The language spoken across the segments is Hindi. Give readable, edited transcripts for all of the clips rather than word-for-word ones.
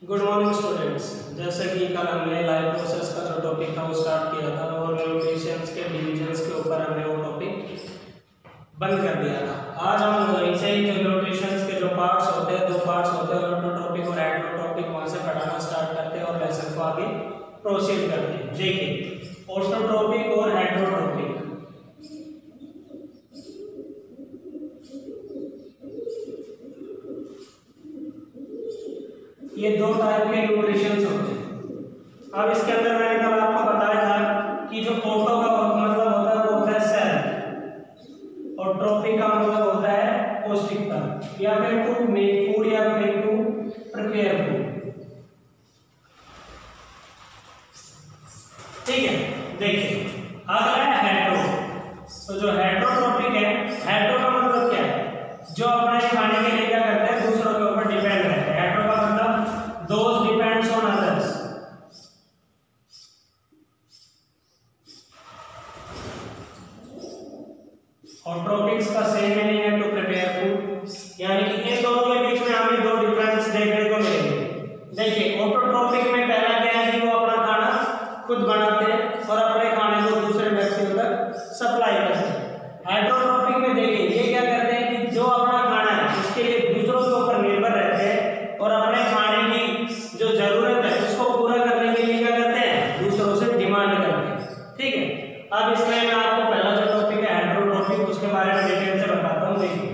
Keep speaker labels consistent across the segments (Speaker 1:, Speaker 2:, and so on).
Speaker 1: Good morning students. जैसे कि कल हमने लाइव प्रोसेस का जो टॉपिक था वो स्टार्ट किया था और न्यूट्रिशंस के डिविजन्स के ऊपर हमने वो टॉपिक बंद कर दिया था। आज हम ऐसे ही जो न्यूट्रिशंस के जो पार्ट्स होते हैं, 2 पार्ट्स होते हैं, ऑटोट्रोपिक और हेटेरोट्रोपिक, वहां से पढ़ाना स्टार्ट करते हैं और लेसन को आगे प्रोसीड करते हैं। देखिए ऑटोट्रोपिक और हेटेरोट्रोपिक, ये 2 टाइप के न्यूट्रिशंस होते हैं। अब इसके अंदर मैंने कल आपको बताया था कि जो ऑटो का मतलब होता है वो होता है सेल्फ, और ट्रोपिक का मतलब होता है पौष्टिकता, या फिर टू मेक फूड या फिर टू प्रिपेयर फूड। ठीक है, देखिए अगला है हेटेरो। तो जो हेटेरोट्रोपिक है, हेटेरो का मतलब क्या है? जो अपने खाने के लिए क्या करते हैं, दूसरों के ऊपर डिपेंड रहते हैं। हेटेरो का मतलब those depends on others। और ट्रोपिक्स का सेम मीनिंग है टू प्रिपेयर फूड, यानी कि इन दोनों के बीच में हमें 2 डिफरेंस देखने को मिलेंगे। देखिए ऑटोट्रोपिक में पहला क्या है कि वो अपना खाना खुद बनाते हैं और अपने खाने को दूसरे व्यक्तियों तक सप्लाई करते हैं। हेटेरोट्रोपिक में देखिए ये क्या करते हैं कि जो अपना खाना है उसके लिए दूसरों के ऊपर निर्भर रहते हैं और अपने खाने की जो जरूरत है उसको पूरा करने के लिए क्या करते हैं, दूसरों से डिमांड करते हैं। ठीक है, अब इसमें मैं आपको पहला जो टॉपिक है हेटेरोट्रोपिक, उसके बारे में डिटेल से बताता हूं। देखिए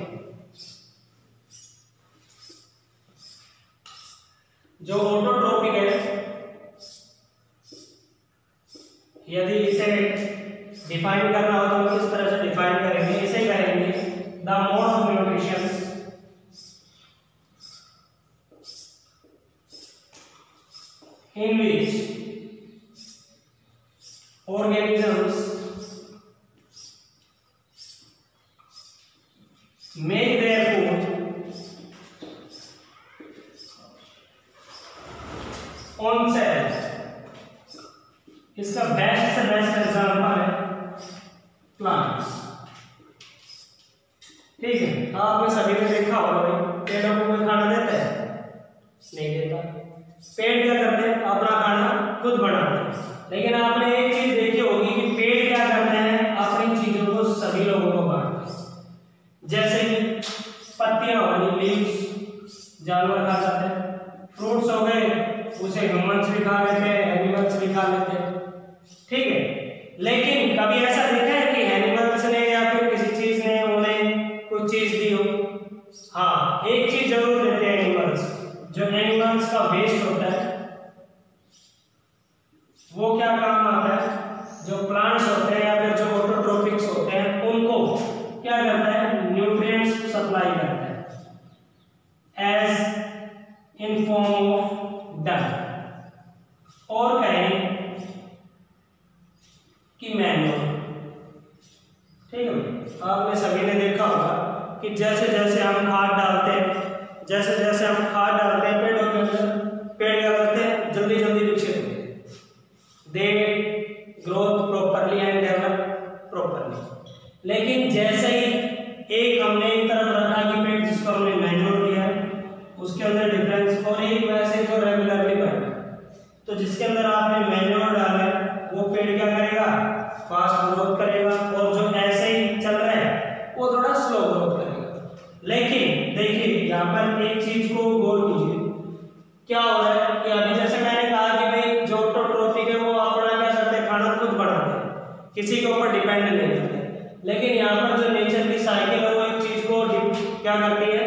Speaker 1: जो ऑटोट्रोपिक है, यदि इसे डिफाइन करना हो तो हम किस तरह से डिफाइन करेंगे? इसे करेंगे the mode of nutrition in which organisms make their food on self। इसका बेस्ट से बेस्ट एग्जांपल है प्लांट्स। ठीक है, आपने सभी ने देखा होगा भाई पेड़ों को कोई खाना देता है? नहीं देता। पेड़ क्या करते हैं? अपना खाना खुद बनाते हैं। लेकिन आपने एक चीज देखी होगी कि पेड़ क्या करते हैं, अपनी चीजों को सभी लोगों को बांटते हैं। जैसे कि पत्तियां हो गई, लीव्स जानवर खा जाते हैं, फ्रूट्स हो गए उसे ह्यूमंस भी खा लेते हैं, एनिमल्स भी खा लेते हैं। ठीक है, लेकिन कभी ऐसा देखा है कि एनिमल्स ने या फिर किसी चीज ने उन्हें कुछ चीज दी हो? हाँ, एक चीज जरूर देते हैं एनिमल्स। जो एनिमल्स का वेस्ट होता है वो क्या काम आता है? जो प्लांट्स होते हैं या फिर जो ऑटोट्रोपिक्स होते हैं उनको क्या करता है? न्यूट्रिएंट्स सप्लाई करता है एज इन फॉर्म ऑफ डंग, और कहें कि मैन्योर। ठीक है, आपने सभी ने देखा होगा कि जैसे जैसे हम खाद डालते हैं, जैसे जैसे हम खाद डालते हैं पेड़ों के अंदर, पेड़ क्या करते हैं? जल्दी जल्दी विकसित होते हैं, they growth properly and develop properly. लेकिन जैसे ही एक हमने एक तरफ रखा कि पेड़ जिसको हमने मैन्योर दिया है उसके अंदर डिफरेंस, और एक वैसे जो रेगुलरली बढ़ा, तो जिसके अंदर आपने मैन्योर डाला है वो पेड़ क्या करेगा? फास्ट ग्रोथ करेगा, और जो ऐसे ही चल रहा है वो थोड़ा स्लो ग्रोथ करेगा। लेकिन देखिए यहाँ पर एक चीज को गौर कीजिए, क्या हो रहा है कि अभी जैसे मैंने कहा कि भाई जो ऑटोट्रोपिक है वो अपना क्या करते हैं? खाना खुद बनाते हैं, किसी के ऊपर डिपेंड नहीं करते। लेकिन यहाँ पर जो नेचर की साइकिल है वो एक चीज को क्या करती है?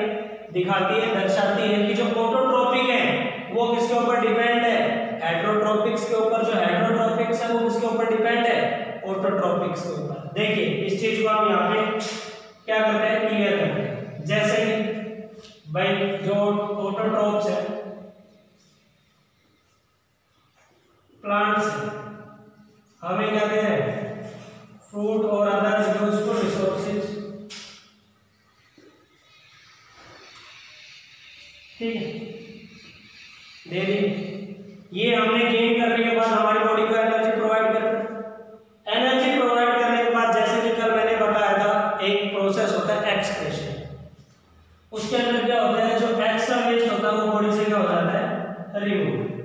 Speaker 1: दिखाती है, दर्शाती है कि जो ऑटोट्रोपिक है वो किसके ऊपर डिपेंड है? हेटेरोट्रोपिक्स के ऊपर। जो हेटेरोट्रोपिक्स है वो किसके ऊपर डिपेंड है? ऑटोट्रोपिक्स के ऊपर। देखिए इस चीज को हम यहाँ पे क्या करते हैं? क्लियर करते हैं। जैसे कि भाई जो ऑटोट्रोप्स है, प्लांट्स, हमें क्या दे रहे हैं? फ्रूट और अदर यूजफुल रिसोर्सेज। ठीक है, दे दिए। ये हमने गेन करने के बाद हमारी बॉडी को एनर्जी प्रोवाइड करता है। एनर्जी प्रोवाइड करने के बाद जैसे कि कल मैंने बताया था एक प्रोसेस होता है एक्सक्रीशन। उसके अंदर क्या होता है? जो एक्स्ट्रा वेस्ट होता है वो बॉडी से क्या हो जाता है? रिमूव।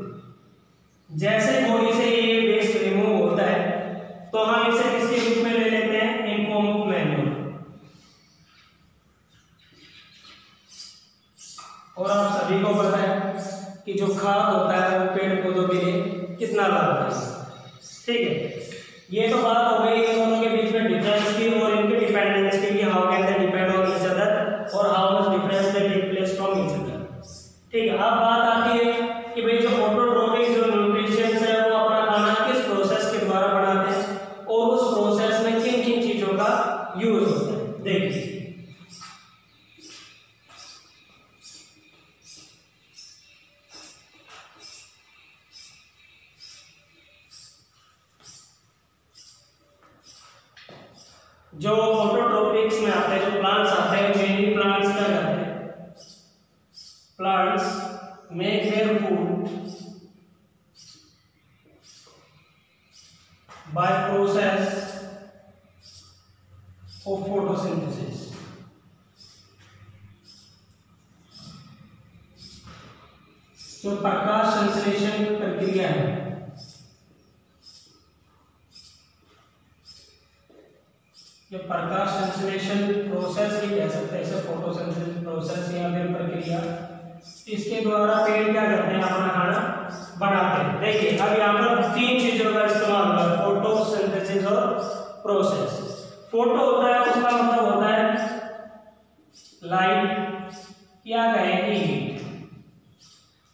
Speaker 1: जैसे बॉडी से ये वेस्ट रिमूव होता है तो हम इसे किसके रूप में ले लेते हैं, इन फॉर्म ऑफ मैन्योर। और आप सभी को पता है कि जो खाद होता है वो पेड़ पौधों के लिए कितना लाभदायक है। ठीक है, ये तो बात हो गई इन दोनों के बीच में डिफरेंस की और इनके डिपेंडेंस की, how can they depend on each other और how much difference they take place from each other. ठीक है, अब बात आती है कि भाई जो ऑटोट्रोपिक जो न्यूट्रिशंस है वो अपना खाना किस प्रोसेस के द्वारा बनाते हैं और उस प्रोसेस में किन किन चीजों का यूज होता है। देखिए जो ऑटोट्रोपिक्स में आते हैं, जो प्लांट्स आते हैं, मेनली प्लांट्स क्या करते हैं, plants make their food by process of photosynthesis. जो प्रकाश संश्लेषण प्रक्रिया है, ये प्रकाश संश्लेषण प्रोसेस भी कह सकते हैं इसे, फोटोसिंथेसिस प्रोसेस या फिर प्रक्रिया, इसके द्वारा पेड़ क्या करते हैं, अपना खाना बनाते हैं। देखिए अब यहाँ पर तीन चीजों का इस्तेमाल होगा, फोटोसिंथेसिस और प्रोसेस। फोटो होता है उसका मतलब होता है लाइट या कहेंगे हीट,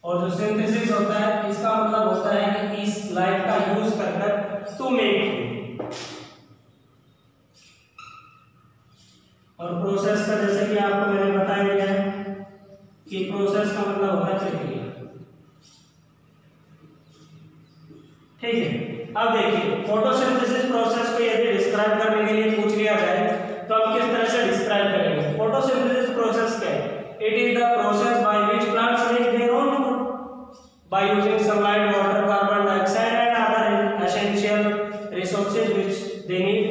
Speaker 1: और जो सिंथेसिस होता है इसका मतलब होता है कि इस लाइट का यूज कर टू मेक। और प्रोसेस का जैसे कि आपको मैंने बताया गया है कि प्रोसेस का मतलब होता है प्रक्रिया। ठीक है, अब देखिए फोटोसिंथेसिस प्रोसेस को यदि डिस्क्राइब करने के लिए पूछ लिया जाए तो हम किस तरह से डिस्क्राइब करेंगे। फोटोसिंथेसिस प्रोसेस क्या है, it is the process by which plants make their own food by using sunlight, water, carbon dioxide and other essential resources which they need.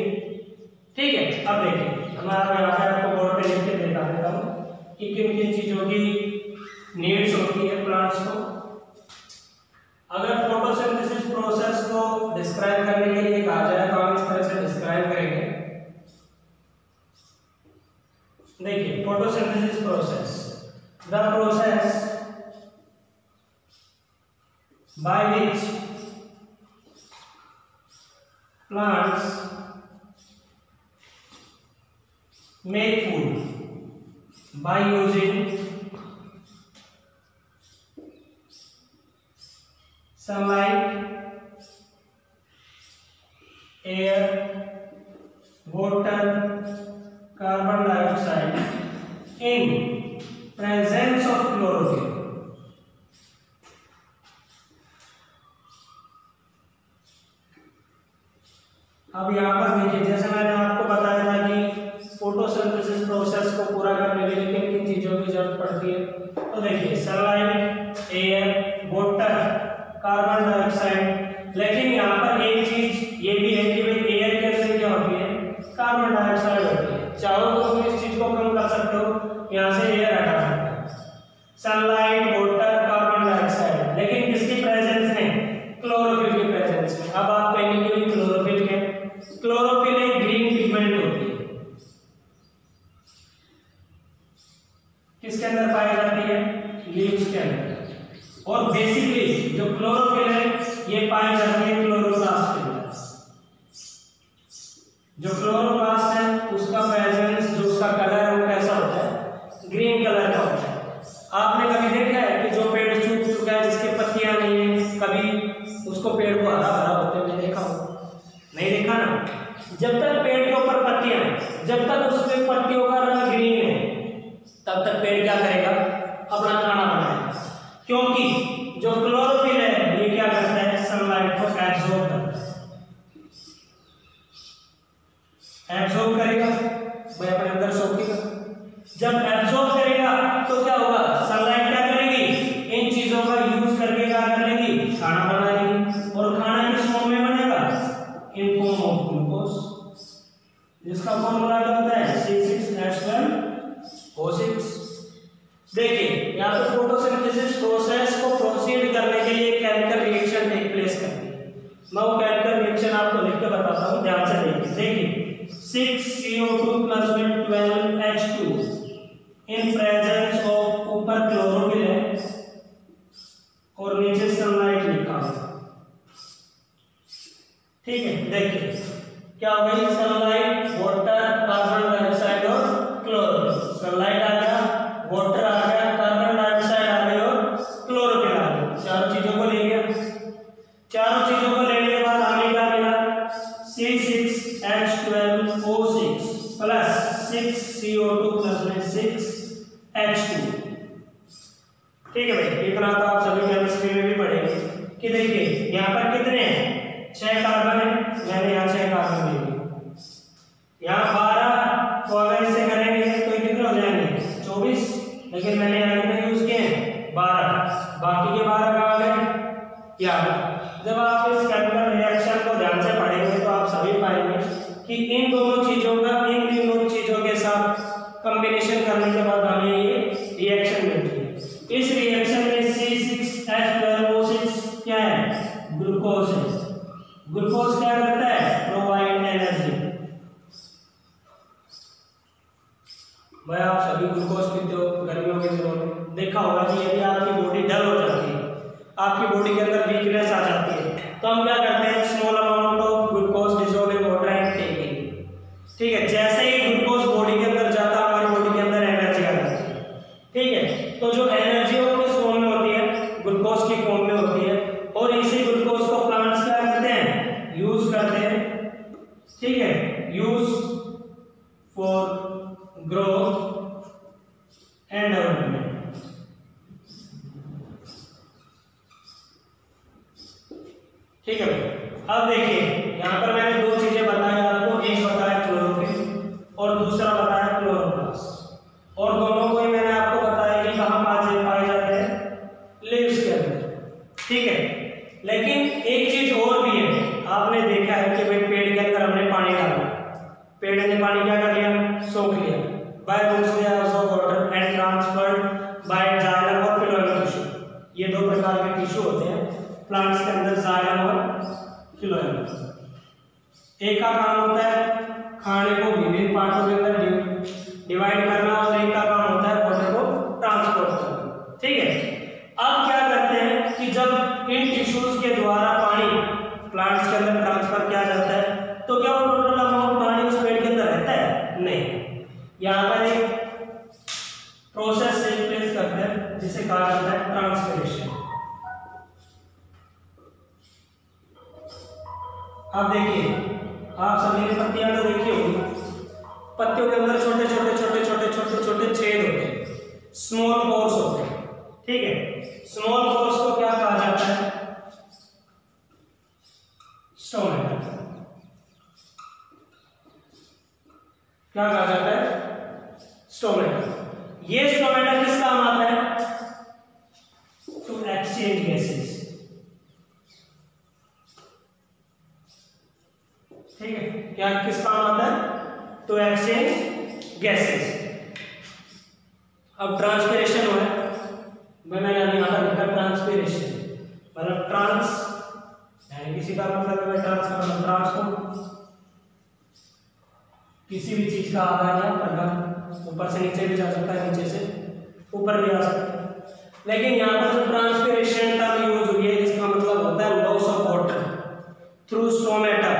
Speaker 1: ठीक है, अब देखिए मैं यहाँ पे आपको बोर्ड पे लिख के दिखा देता हूँ कि किन किन चीजों की नीड्स होती है प्लांट्स को। अगर फोटोसिंथेसिस प्रोसेस को डिस्क्राइब करने के लिए कहा जाए तो हम इस तरह से डिस्क्राइब करेंगे। देखिए photosynthesis process, the process by which plants make food by using sunlight, air, water, carbon dioxide in presence of chlorophyll। अब यहाँ पर देखिए जैसे मैंने आपको बताया था कि फोटोसिंथेसिस प्रोसेस को पूरा करने के लिए किन किन चीजों की जरूरत पड़ती है, तो देखिए sunlight, air, water, carbon dioxide. लेकिन यहाँ पर एक चीज ये भी है कि भाई एयर के अंदर क्या होती है, कार्बन डाइऑक्साइड होती है। चाहो तो तुम इस चीज को कम कर सकते हो, यहाँ से एयर हटा सकते हो, सनलाइट, वाटर, कार्बन डाइऑक्साइड, लेकिन किसकी प्रेजेंस में, क्लोरोफिल की प्रेजेंस में। अब आप कहेंगे कि क्लोरोफिल क्या, क्लोरोफिल एक ग्रीन पिगमेंट होती है, किसके अंदर पाई जाती है, लीव्स के अंदर। और बेसिकली जो क्लोरोफिल है ये पाई जाती है क्लोरोप्लास्ट के अंदर। जो क्लोरोप्लास्ट है उसका प्रेजेंस, जो उसका कलर है वो कैसा होता है, ग्रीन कलर का होता है। आपने कभी देखा है कि जो पेड़ सूख चुका है जिसके पत्तियां नहीं है, कभी उसको पेड़ को हरा भरा होते हुए देखा हो, नहीं देखा ना। जब तक पेड़ के ऊपर पत्तियां हैं, जब तक उसके पत्तियों का रंग ग्रीन है, तब तक पेड़ क्या करेगा, अपना खाना बनाएगा। क्योंकि जो क्लोरोफिल है ये क्या करता है, सनलाइट को एब्जॉर्ब करता है, एब्जॉर्ब करेगा, भाई अपने अंदर सोखेगा। जब एब्जॉर्ब करेगा तो क्या होगा, सनलाइट क्या करेगी, इन चीजों का यूज करके क्या कर लेगी, खाना बना लेगी। और खाना किस फॉर्म में बनेगा, इन फॉर्म ऑफ ग्लूकोज, जिसका फॉर्मूला क्या होता है, C6H12O6। देखिए यहाँ पे फोटोसिंथेसिस प्रोसेस को प्रोसीड करने के लिए केमिकल रिएक्शन टेक प्लेस करती है। मैं वो केमिकल रिएक्शन आपको लिख के बताता हूँ, ध्यान से देखिए 6CO2 + 12H2 in presence of ऊपर क्लोरोफिल है और नीचे सनलाइट लिखा है। ठीक है, देखिए क्या हो गई, सनलाइट, वाटर, कार्बन डाइऑक्साइड और क्लोरोफिल। सनलाइट आ गया, वाटर आ गया, कार्बन डाइऑक्साइड आ गई और क्लोरोफिल आ गया। चारों चीजों को ले गया। चारों चीजों को लेने के बाद हमें क्या मिला, C6H12O6 + 6CO2 + 6H2। ठीक है भाई, इतना तो आप सभी केमिस्ट्री में भी पढ़ेंगे कि देखिए यहाँ पर कितने हैं, 6 कार्बन है, मैंने यहाँ 6 कार्बन ले लिए। यहाँ 12 को अगर इससे करेंगे तो कितने हो जाएंगे, 24, लेकिन मैंने यहाँ कितने यूज किए हैं, 12। बाकी के 12 कहाँ गए, यहाँ। जब आप इस केमिकल रिएक्शन को ध्यान से पढ़ेंगे तो आप सभी पाएंगे कि इन दोनों चीजों का इन दोनों चीजों के साथ कॉम्बिनेशन करने के बाद हमें ये रिएक्शन मिलती है। इस रिएक्शन में C6H12O6 क्या है, ग्लूकोज है। ग्लूकोज क्या करता है, प्रोवाइड एनर्जी। भाई आप सभी ग्लूकोज पीते हो गर्मियों के दिनों में, देखा होगा कि यदि आपकी बॉडी डल हो जाती है, आपकी बॉडी के अंदर वीकनेस आ जाती है, तो हम क्या करते हैं, small amount of glucose dissolve in water and taking. ठीक है, जैसे ही ग्लूकोज बॉडी के अंदर जाता है हमारी बॉडी के अंदर एनर्जी आ जाती है। ठीक है, तो जो एनर्जी है वो किस फॉर्म में होती है, ग्लूकोज की फॉर्म में होती है, और इसी ग्लूकोज को प्लांट्स क्या करते हैं, यूज करते हैं। ठीक है, use for growth and development. ठीक है, अब देखिए यहाँ पर मैंने दो चीजें बताई आपको, एक बताया क्लोरोफिल और दूसरा बताया क्लोरोप्लास्ट, और दोनों को ही मैंने आपको बताया कि कहाँ पाए जाते हैं, लीव्स के अंदर। ठीक है, लेकिन एक चीज और भी है, आपने देखा है कि भाई पेड़ के अंदर हमने पानी डाला, पेड़ ने पानी क्या कर लिया, सोख लिया, by roots they also water and transferred by xylem और फिलोएम टिश्यू। ये दो प्रकार के टिश्यू होते हैं प्लांट्स के अंदर, जाइलम और फिलोएम। एक का काम होता है खाने को विभिन्न पार्टों के अंदर डिवाइड करना, और एक का काम होता है वाटर को ट्रांसपोर्ट करना। ठीक है, अब क्या करते हैं कि जब इन टिश्यूज के द्वारा पानी प्लांट्स के अंदर ट्रांसफर किया जाता है, तो क्या वो टोटल अमाउंट पानी उस पेड़ के अंदर रहता है, नहीं। यहाँ पर एक प्रोसेस टेक प्लेस करते हैं जिसे कहा जाता है ट्रांसपिरेशन। अब देखिए, आप सभी ने पत्तियां तो देखी होगी, पत्तियों के अंदर छोटे छोटे छोटे छोटे छोटे छोटे छेद होते हैं, स्मॉल पोर्स होते हैं। ठीक है, स्मॉल पोर्स को क्या कहा जाता है, स्टोमेटा। क्या कहा जाता है, स्टोमेटा। ये स्टोमेटा किस काम आता है, टू एक्सचेंज गैसेस। ठीक है, क्या किस काम आता है, टू एक्सचेंज गैसेस। अब ट्रांसपिरेशन हो है, मैंने यहाँ लिखा ट्रांसपिरेशन, मतलब ट्रांस यानी किसी का मतलब है ट्रांस मतलब ट्रांसफॉर्म, किसी भी चीज का आधा या प्रकार, ऊपर से नीचे भी जा सकता है, नीचे से ऊपर भी आ सकता है। लेकिन यहाँ पर जो ट्रांसपिरेशन टर्म यूज हुई है, इसका मतलब होता है loss of water through stomata.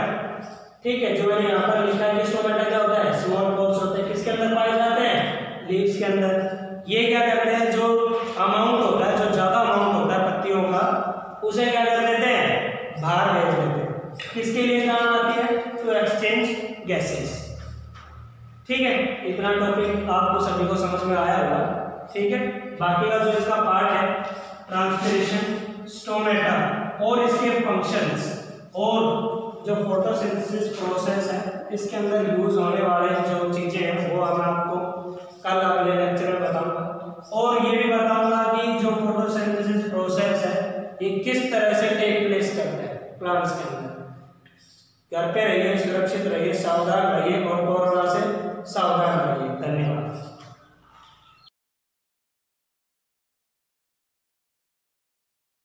Speaker 1: ठीक है, जो मैंने यहाँ पर लिखा है कि स्टोमेटा क्या होता है, स्मॉल पोर्स होते हैं, किसके अंदर पाए जाते हैं, लीव्स के अंदर। ये क्या करते हैं, जो अमाउंट होता है, जो ज्यादा अमाउंट होता है पत्तियों का, उसे क्या कर देते हैं, बाहर भेज देते हैं। किसके लिए काम आती है, टू एक्सचेंज गैसेस। ठीक है, इतना टॉपिक आपको सभी को समझ में आया होगा। ठीक है, बाकी का जो इसका पार्ट है ट्रांसपिरेशन, स्टोमेटा और इसके फंक्शंस और जो फोटोसिंथेसिस प्रोसेस है, इसके अंदर यूज होने वाले जो चीजें हैं वो मैं आपको कल अगले लेक्चर में बताऊंगा, और ये भी बताऊंगा कि जो फोटोसिंथेसिस प्रोसेस है ये किस तरह से टेक प्लेस करता है प्लांट्स के अंदर। घर पे रहिए, सुरक्षित रहिए, सावधान रहिए और कोरोना से सावधान